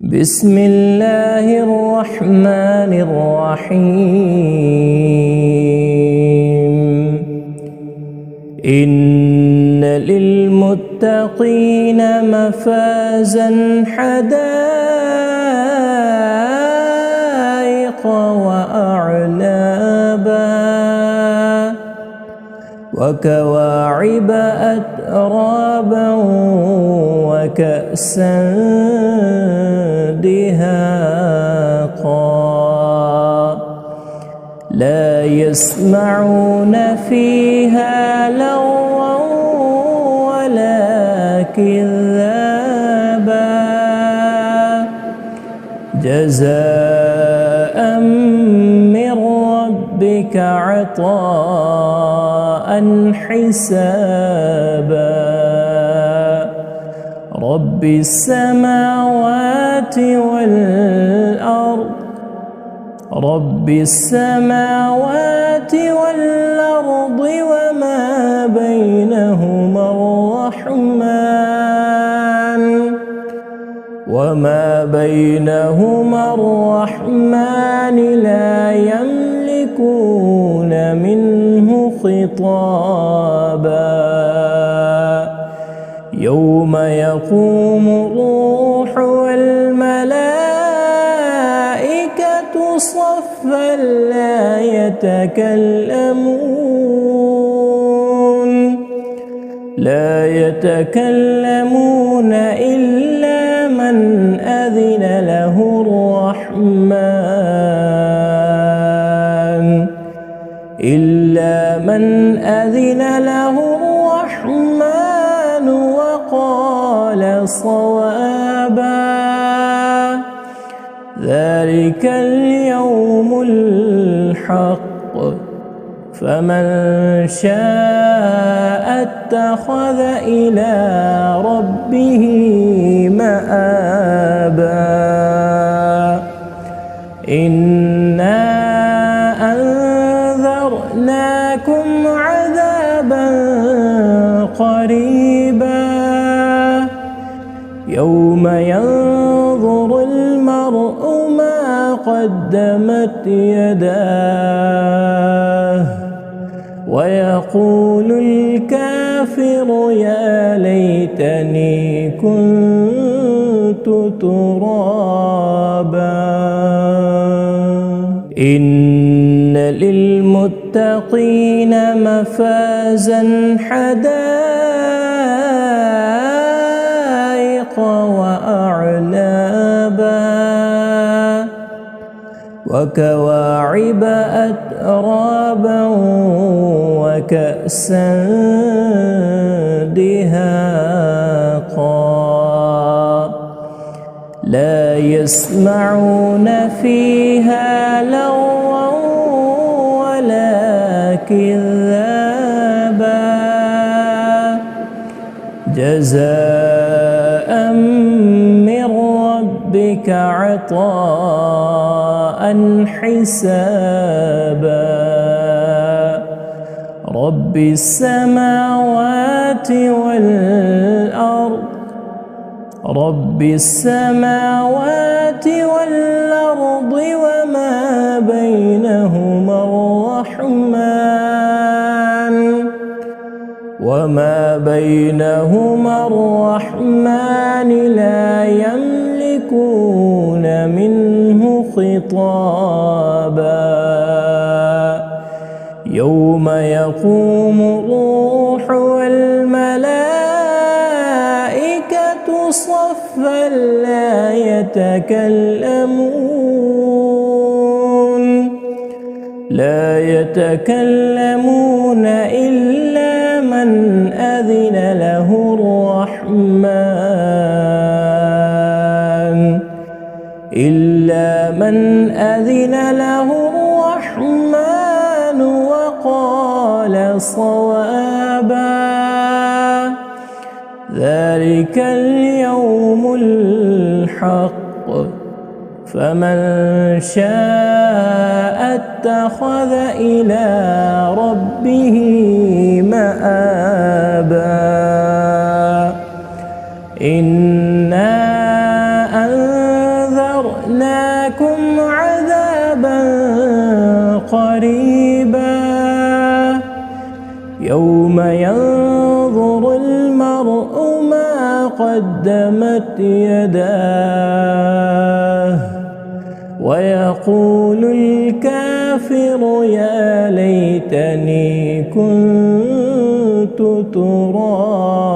بسم الله الرحمن الرحيم. إن للمتقين مفازا حدائق وأعنابا وكواعب أترابا وكأسا دهاقا لا يسمعون فيها لغوا ولا كذابا جزاء من ربك عطاء حسابا رب السماوات والأرض وما بينهما الرحمن لا يملكون منه خطابا يوم يقوم الروح والملائكة صفا لا يتكلمون إلا من أذن له الرحمن وقال صوابا ذلك اليوم الحق فمن شاء اتخذ إلى ربه مآبا إنا أنذرناكم عذابا قريبا يوم ينظر المرء ما قدمت يداه ويقول الكافر يا ليتني كنت ترابا إن للمتقين مفازا حدائق وأعنابا وكواعب أترابا وكأسا دهاقا لا يسمعون فيها لغوا ولا كذابا جزاء من ربك عطاء حسابا رب السماوات والأرض وما بينهما الرحمن لا يملكون منه خطابا يوم يقوم الروح والملائكة صفا لا يتكلمون إلا من أذن له الرحمن وقال صوابا ذلك اليوم الحق فمن شاء اتخذ إلى ربه مآبا إنا يوم ينظر المرء ما قدمت يداه ويقول الكافر يا ليتني كنت ترابا.